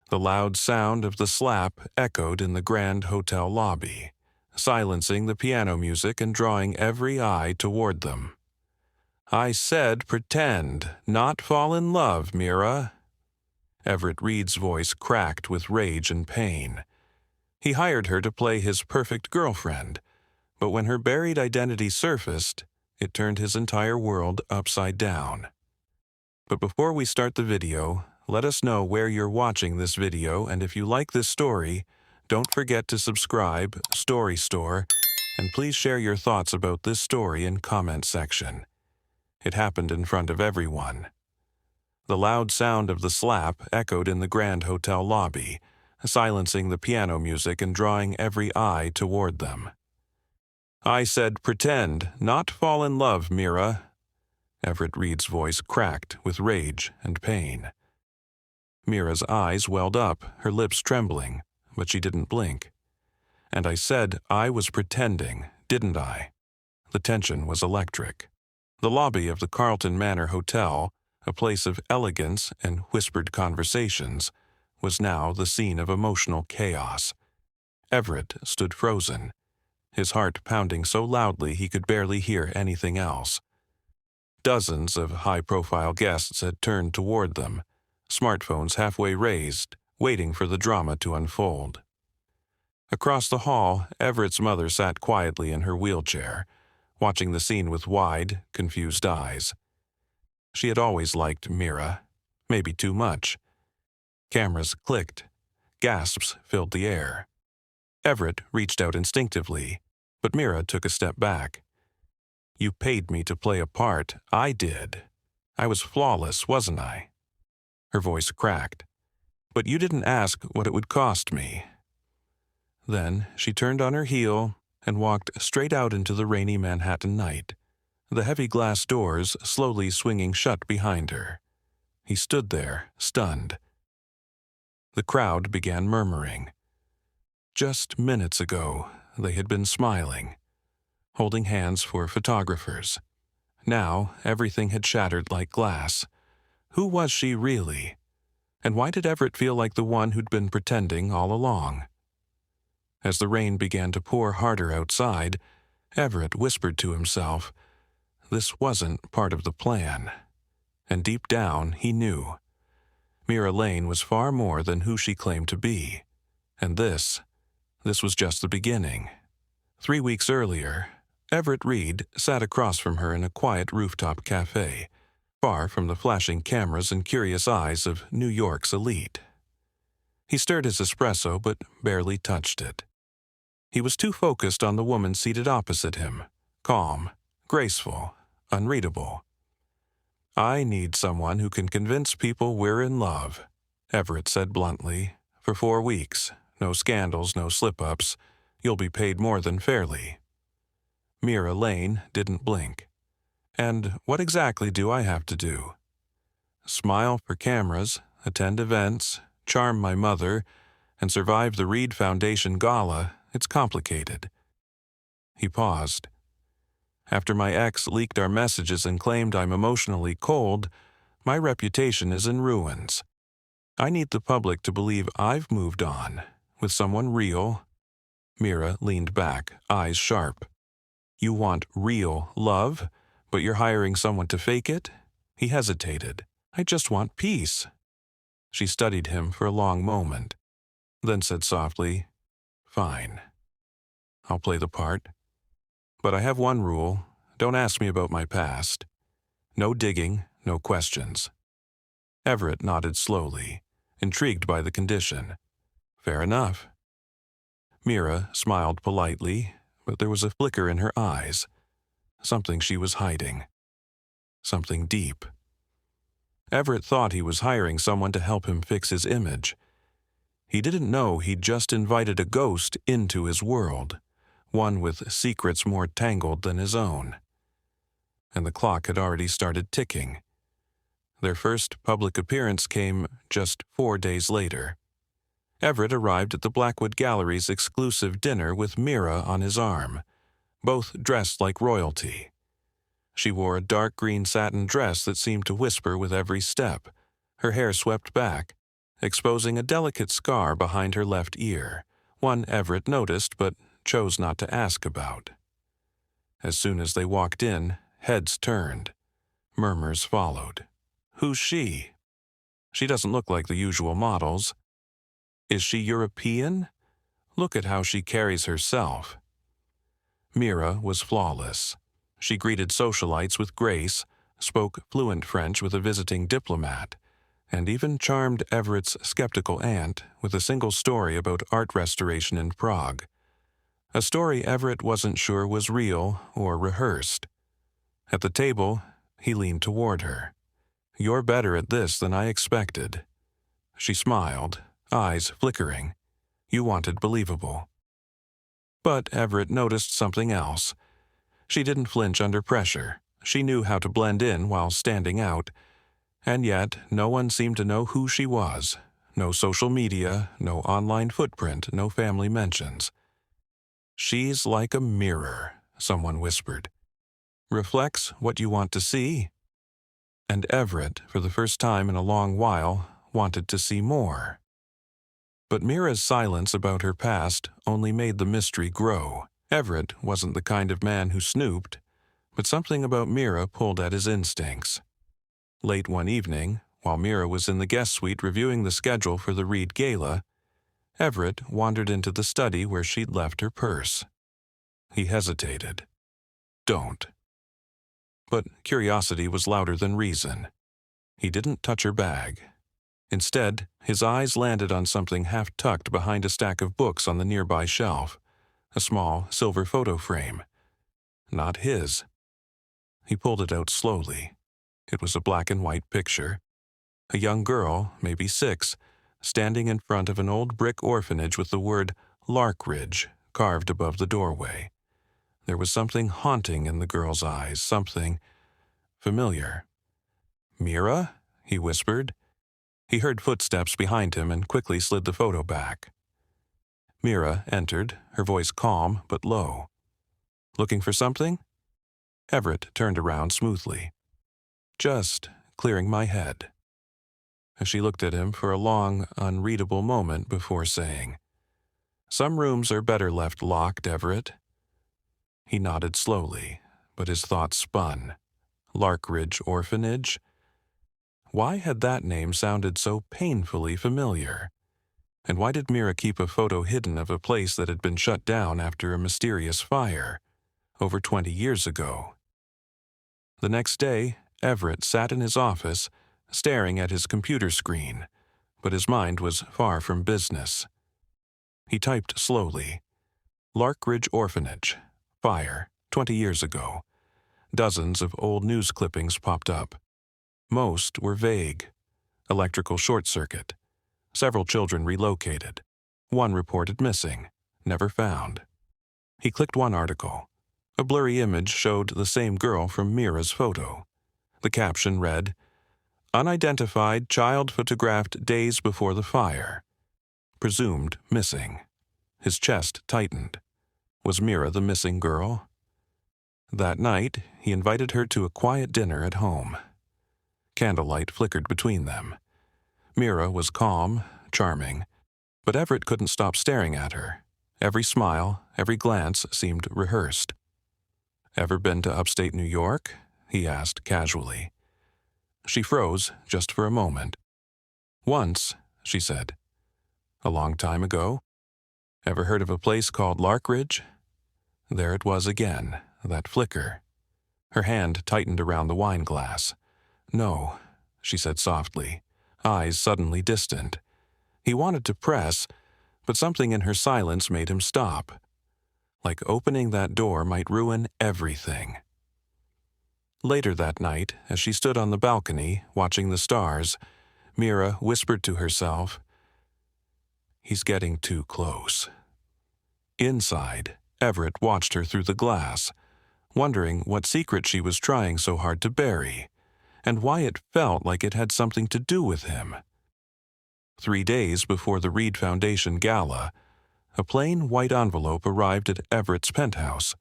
The loud sound of the slap echoed in the grand hotel lobby, silencing the piano music and drawing every eye toward them. "I said pretend, not fall in love, Mira." Everett Reed's voice cracked with rage and pain. He hired her to play his perfect girlfriend, but when her buried identity surfaced, it turned his entire world upside down. But before we start the video, let us know where you're watching this video, and if you like this story, don't forget to subscribe, Story Store, and please share your thoughts about this story in comment section. It happened in front of everyone. The loud sound of the slap echoed in the grand hotel lobby, silencing the piano music and drawing every eye toward them. "I said pretend, not fall in love, Mira." Everett Reed's voice cracked with rage and pain. Mira's eyes welled up, her lips trembling, but she didn't blink. "And I said I was pretending, didn't I?" The tension was electric. The lobby of the Carlton Manor Hotel, a place of elegance and whispered conversations, was now the scene of emotional chaos. Everett stood frozen, his heart pounding so loudly he could barely hear anything else. Dozens of high-profile guests had turned toward them, smartphones halfway raised, waiting for the drama to unfold. Across the hall, Everett's mother sat quietly in her wheelchair, watching the scene with wide, confused eyes. She had always liked Mira, maybe too much. Cameras clicked. Gasps filled the air. Everett reached out instinctively, but Mira took a step back. "You paid me to play a part. I did. I was flawless, wasn't I?" Her voice cracked. "But you didn't ask what it would cost me." Then she turned on her heel and walked straight out into the rainy Manhattan night, the heavy glass doors slowly swinging shut behind her. He stood there, stunned. The crowd began murmuring. Just minutes ago, they had been smiling, holding hands for photographers. Now, everything had shattered like glass. Who was she really? And why did Everett feel like the one who'd been pretending all along? As the rain began to pour harder outside, Everett whispered to himself, this wasn't part of the plan. And deep down, he knew. Mira Lane was far more than who she claimed to be. And this was just the beginning. 3 weeks earlier, Everett Reed sat across from her in a quiet rooftop cafe, far from the flashing cameras and curious eyes of New York's elite. He stirred his espresso but barely touched it. He was too focused on the woman seated opposite him, calm, graceful, unreadable. "I need someone who can convince people we're in love," Everett said bluntly. "For 4 weeks, no scandals, no slip-ups. You'll be paid more than fairly." Mira Lane didn't blink. "And what exactly do I have to do?" "Smile for cameras, attend events, charm my mother, and survive the Reed Foundation gala. It's complicated." He paused. "After my ex leaked our messages and claimed I'm emotionally cold, my reputation is in ruins. I need the public to believe I've moved on, with someone real." Mira leaned back, eyes sharp. "You want real love, but you're hiring someone to fake it?" He hesitated. "I just want peace." She studied him for a long moment, then said softly, "Fine. I'll play the part. But I have one rule. Don't ask me about my past. No digging, no questions." Everett nodded slowly, intrigued by the condition. "Fair enough." Mira smiled politely, but there was a flicker in her eyes. Something she was hiding. Something deep. Everett thought he was hiring someone to help him fix his image. He didn't know he'd just invited a ghost into his world, one with secrets more tangled than his own. And the clock had already started ticking. Their first public appearance came just 4 days later. Everett arrived at the Blackwood Gallery's exclusive dinner with Mira on his arm, both dressed like royalty. She wore a dark green satin dress that seemed to whisper with every step, her hair swept back, exposing a delicate scar behind her left ear, one Everett noticed but chose not to ask about. As soon as they walked in, heads turned. Murmurs followed. Who's she? She doesn't look like the usual models. Is she European? Look at how she carries herself. Mira was flawless. She greeted socialites with grace, spoke fluent French with a visiting diplomat, and even charmed Everett's skeptical aunt with a single story about art restoration in Prague. A story Everett wasn't sure was real or rehearsed. At the table, he leaned toward her. "You're better at this than I expected." She smiled, eyes flickering. "You wanted believable." But Everett noticed something else. She didn't flinch under pressure. She knew how to blend in while standing out. And yet, no one seemed to know who she was. No social media, no online footprint, no family mentions. "She's like a mirror," someone whispered. "Reflects what you want to see." And Everett, for the first time in a long while, wanted to see more. But Mira's silence about her past only made the mystery grow. Everett wasn't the kind of man who snooped, but something about Mira pulled at his instincts. Late one evening, while Mira was in the guest suite reviewing the schedule for the Reed Gala, Everett wandered into the study where she'd left her purse. He hesitated. "Don't." But curiosity was louder than reason. He didn't touch her bag. Instead, his eyes landed on something half-tucked behind a stack of books on the nearby shelf, a small silver photo frame. Not his. He pulled it out slowly. It was a black-and-white picture. A young girl, maybe 6, standing in front of an old brick orphanage with the word Larkridge carved above the doorway. There was something haunting in the girl's eyes, something familiar. "Mira?" he whispered. He heard footsteps behind him and quickly slid the photo back. Mira entered, her voice calm but low. "Looking for something?" Everett turned around smoothly. "Just clearing my head." She looked at him for a long, unreadable moment before saying, "Some rooms are better left locked, Everett." He nodded slowly, but his thoughts spun. Larkridge Orphanage? Why had that name sounded so painfully familiar? And why did Mira keep a photo hidden of a place that had been shut down after a mysterious fire, over 20 years ago? The next day, Everett sat in his office, staring at his computer screen, but his mind was far from business. He typed slowly. Larkridge Orphanage. Fire, 20 years ago. Dozens of old news clippings popped up. Most were vague. Electrical short circuit. Several children relocated. One reported missing. Never found. He clicked one article. A blurry image showed the same girl from Mira's photo. The caption read, "Unidentified child photographed days before the fire. Presumed missing." His chest tightened. Was Mira the missing girl? That night, he invited her to a quiet dinner at home. Candlelight flickered between them. Mira was calm, charming, but Everett couldn't stop staring at her. Every smile, every glance seemed rehearsed. "Ever been to upstate New York?" he asked casually. She froze just for a moment. "Once," she said. "A long time ago? Ever heard of a place called Larkridge?" There it was again, that flicker. Her hand tightened around the wine glass. "No," she said softly, eyes suddenly distant. He wanted to press, but something in her silence made him stop. Like opening that door might ruin everything. Later that night, as she stood on the balcony, watching the stars, Mira whispered to herself, "He's getting too close." Inside, Everett watched her through the glass, wondering what secret she was trying so hard to bury, and why it felt like it had something to do with him. 3 days before the Reed Foundation Gala, a plain white envelope arrived at Everett's penthouse.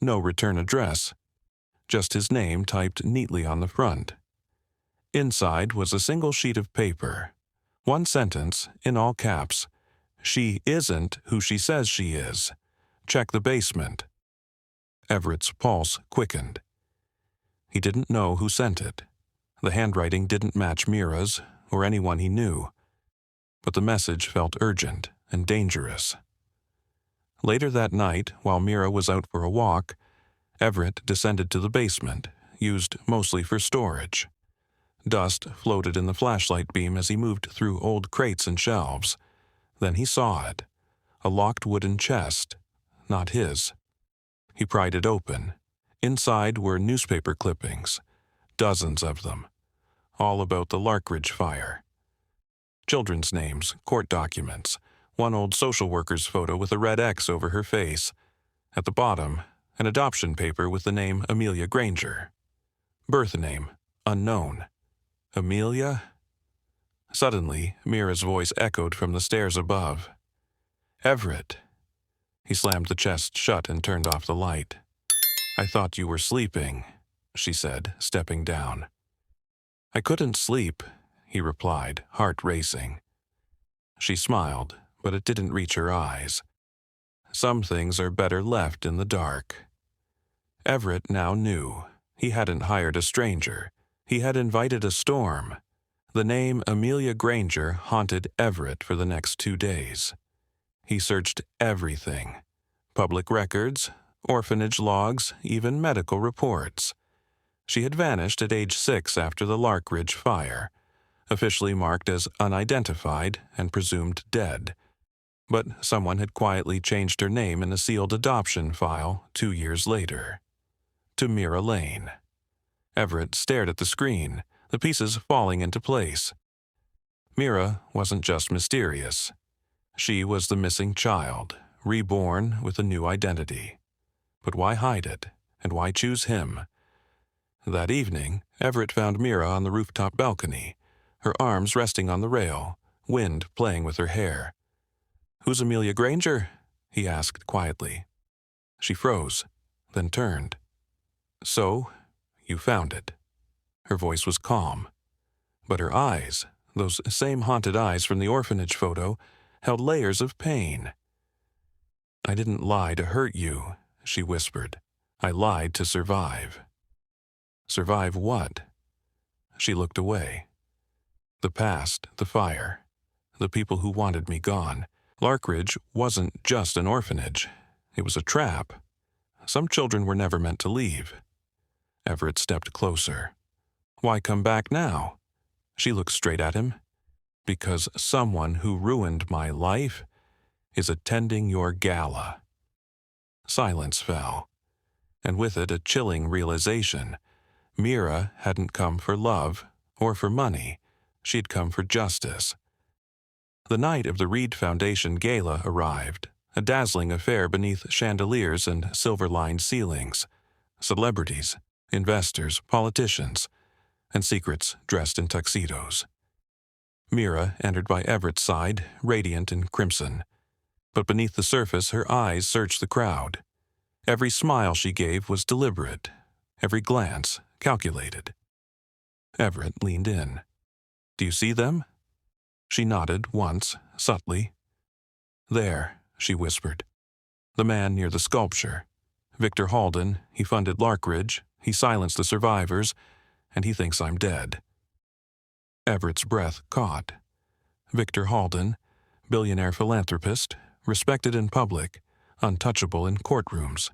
No return address, just his name typed neatly on the front. Inside was a single sheet of paper, One sentence, in all caps. She isn't who she says she is. Check the basement. Everett's pulse quickened. He didn't know who sent it. The handwriting didn't match Mira's or anyone he knew. But the message felt urgent and dangerous. Later that night, while Mira was out for a walk, Everett descended to the basement, used mostly for storage. Dust floated in the flashlight beam as he moved through old crates and shelves. Then he saw it, a locked wooden chest, not his. He pried it open. Inside were newspaper clippings, dozens of them, all about the Larkridge fire. Children's names, court documents, one old social worker's photo with a red X over her face. At the bottom, an adoption paper with the name Amelia Granger. Birth name, unknown. Amelia? Suddenly, Mira's voice echoed from the stairs above. Everett. He slammed the chest shut and turned off the light. I thought you were sleeping, she said, stepping down. I couldn't sleep, he replied, heart racing. She smiled, but it didn't reach her eyes. Some things are better left in the dark. Everett now knew. He hadn't hired a stranger. He had invited a storm. The name Amelia Granger haunted Everett for the next 2 days. He searched everything. Public records, orphanage logs, even medical reports. She had vanished at age 6 after the Larkridge fire, officially marked as unidentified and presumed dead. But someone had quietly changed her name in a sealed adoption file 2 years later. To Mira Lane. Everett stared at the screen, the pieces falling into place. Mira wasn't just mysterious. She was the missing child, reborn with a new identity. But why hide it, and why choose him? That evening, Everett found Mira on the rooftop balcony, her arms resting on the rail, wind playing with her hair. Who's Amelia Granger? He asked quietly. She froze, then turned. So, you found it. Her voice was calm. But her eyes, those same haunted eyes from the orphanage photo, held layers of pain. I didn't lie to hurt you, she whispered. I lied to survive. Survive what? She looked away. The past, the fire, the people who wanted me gone. Larkridge wasn't just an orphanage. It was a trap. Some children were never meant to leave. Everett stepped closer. Why come back now? She looked straight at him. Because someone who ruined my life is attending your gala. Silence fell, and with it a chilling realization. Mira hadn't come for love or for money. She'd come for justice. The night of the Reed Foundation Gala arrived, a dazzling affair beneath chandeliers and silver-lined ceilings. Celebrities, investors, politicians, and secrets dressed in tuxedos. Mira entered by Everett's side, radiant in crimson. But beneath the surface, her eyes searched the crowd. Every smile she gave was deliberate, every glance calculated. Everett leaned in. Do you see them? She nodded once, subtly. There, she whispered. The man near the sculpture. Victor Halden, he funded Larkridge, he silenced the survivors, and he thinks I'm dead. Everett's breath caught. Victor Halden, billionaire philanthropist, respected in public, untouchable in courtrooms.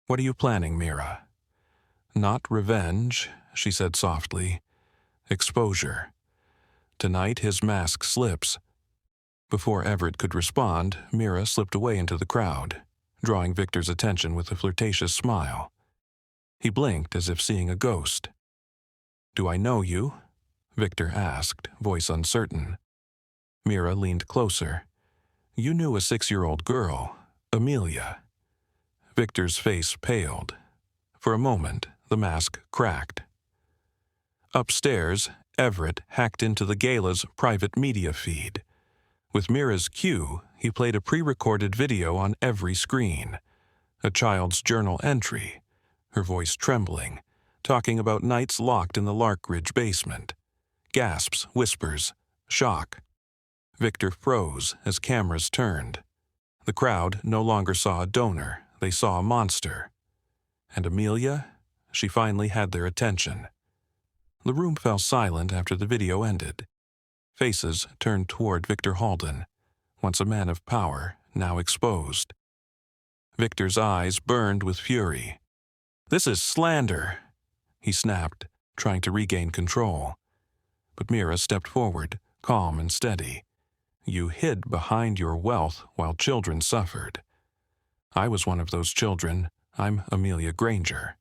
What are you planning, Mira? Not revenge, she said softly. Exposure. Tonight his mask slips. Before Everett could respond, Mira slipped away into the crowd, drawing Victor's attention with a flirtatious smile. He blinked as if seeing a ghost. Do I know you? Victor asked, voice uncertain. Mira leaned closer. You knew a 6-year-old girl, Amelia. Victor's face paled. For a moment, the mask cracked. Upstairs, Everett hacked into the gala's private media feed. With Mira's cue, he played a pre-recorded video on every screen. A child's journal entry, her voice trembling, talking about nights locked in the Larkridge basement. Gasps, whispers, Shock. Victor froze as cameras turned. The crowd no longer saw a donor, they saw a monster. And Amelia? She finally had their attention. The room fell silent after the video ended. Faces turned toward Victor Halden, once a man of power, now exposed. Victor's eyes burned with fury. "This is slander," he snapped, trying to regain control. But Mira stepped forward, calm and steady. "You hid behind your wealth while children suffered. I was one of those children. I'm Amelia Granger."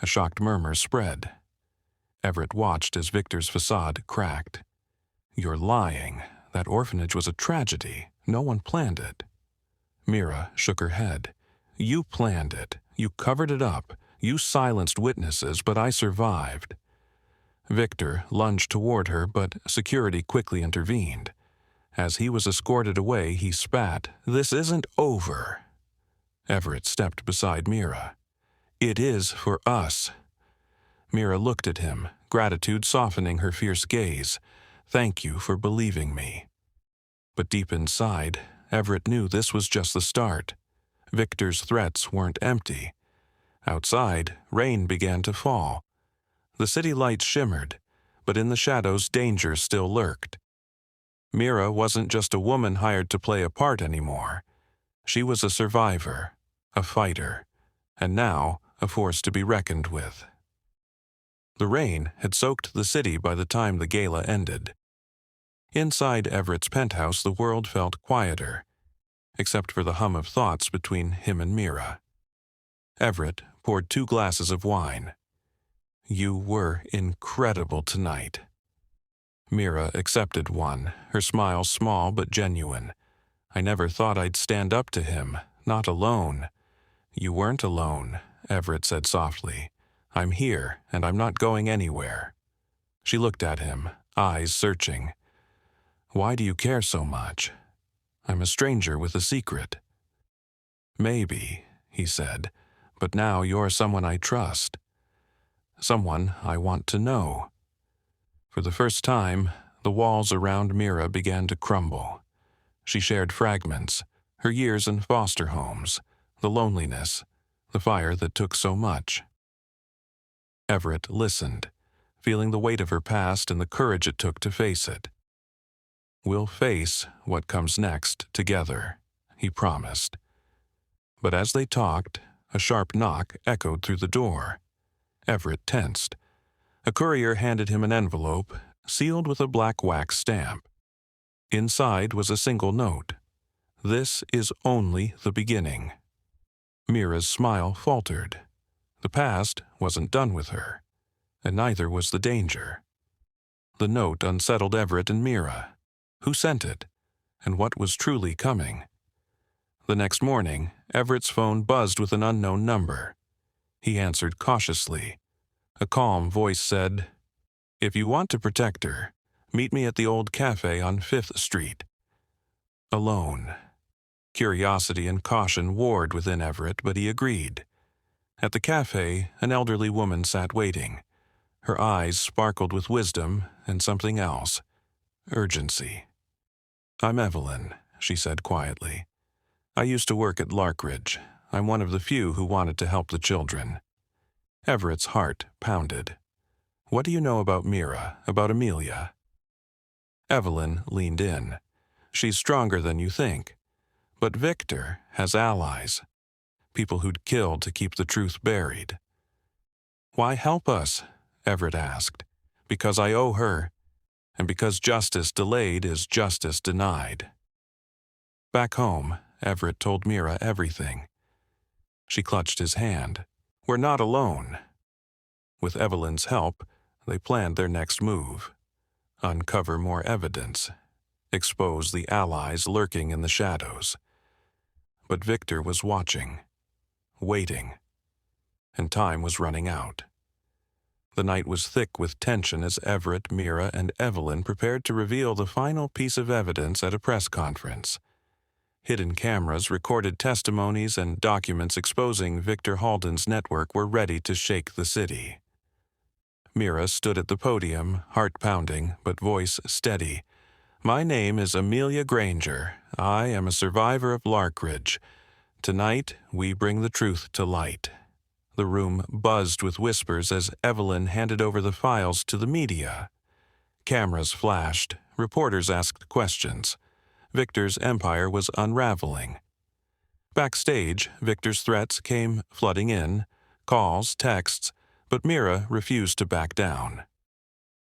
A shocked murmur spread. Everett watched as Victor's facade cracked. "You're lying. That orphanage was a tragedy. No one planned it." Mira shook her head. "You planned it. You covered it up. You silenced witnesses, but I survived." Victor lunged toward her, but security quickly intervened. As he was escorted away, he spat, "This isn't over." Everett stepped beside Mira. "It is for us." Mira looked at him, gratitude softening her fierce gaze. "Thank you for believing me." But deep inside, Everett knew this was just the start. Victor's threats weren't empty. Outside, rain began to fall. The city lights shimmered, but in the shadows danger still lurked. Mira wasn't just a woman hired to play a part anymore. She was a survivor, a fighter, and now a force to be reckoned with. The rain had soaked the city by the time the gala ended. Inside Everett's penthouse, the world felt quieter, except for the hum of thoughts between him and Mira. Everett poured 2 glasses of wine. "You were incredible tonight." Mira accepted one, her smile small but genuine. "I never thought I'd stand up to him, not alone." "You weren't alone," Everett said softly. "I'm here, and I'm not going anywhere." She looked at him, eyes searching. "Why do you care so much?" "I'm a stranger with a secret." "Maybe," he said, "but now you're someone I trust. Someone I want to know." For the first time, the walls around Mira began to crumble. She shared fragments, her years in foster homes, the loneliness, the fire that took so much. Everett listened, feeling the weight of her past and the courage it took to face it. "We'll face what comes next together," he promised. But as they talked, a sharp knock echoed through the door. Everett tensed. A courier handed him an envelope, sealed with a black wax stamp. Inside was a single note. "This is only the beginning." Mira's smile faltered. The past wasn't done with her, and neither was the danger. The note unsettled Everett and Mira. Who sent it? And what was truly coming? The next morning, Everett's phone buzzed with an unknown number. He answered cautiously. A calm voice said, "If you want to protect her, meet me at the old cafe on 5th Street." Alone. Curiosity and caution warred within Everett, but he agreed. At the cafe, an elderly woman sat waiting. Her eyes sparkled with wisdom and something else, urgency. "I'm Evelyn," she said quietly. "I used to work at Larkridge. I'm one of the few who wanted to help the children." Everett's heart pounded. "What do you know about Mira, about Amelia?" Evelyn leaned in. "She's stronger than you think. But Victor has allies, people who'd kill to keep the truth buried." "Why help us?" Everett asked. "Because I owe her, and because justice delayed is justice denied." Back home, Everett told Mira everything. She clutched his hand. "We're not alone." With Evelyn's help, they planned their next move. Uncover more evidence. Expose the allies lurking in the shadows. But Victor was watching. Waiting. And time was running out. The night was thick with tension as Everett, Mira, and Evelyn prepared to reveal the final piece of evidence at a press conference. Hidden cameras, recorded testimonies, and documents exposing Victor Halden's network were ready to shake the city. Mira stood at the podium, heart pounding, but voice steady. My name is Amelia Granger. I am a survivor of Larkridge. Tonight, we bring the truth to light." The room buzzed with whispers as Evelyn handed over the files to the media. Cameras flashed. Reporters asked questions. Victor's empire was unraveling. Backstage, Victor's threats came flooding in, calls, texts, but Mira refused to back down.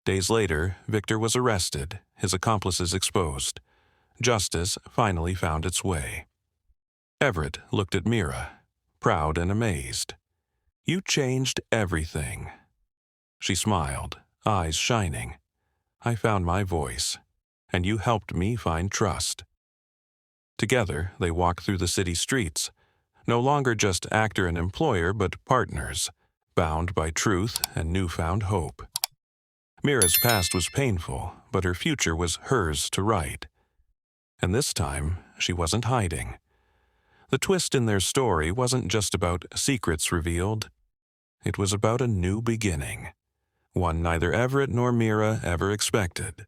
Days later, Victor was arrested, his accomplices exposed. Justice finally found its way. Everett looked at Mira, proud and amazed. "You changed everything." She smiled, eyes shining. "I found my voice, and you helped me find trust." Together, they walked through the city streets, no longer just actor and employer, but partners, bound by truth and newfound hope. Mira's past was painful, but her future was hers to write. And this time, she wasn't hiding. The twist in their story wasn't just about secrets revealed. It was about a new beginning, one neither Everett nor Mira ever expected.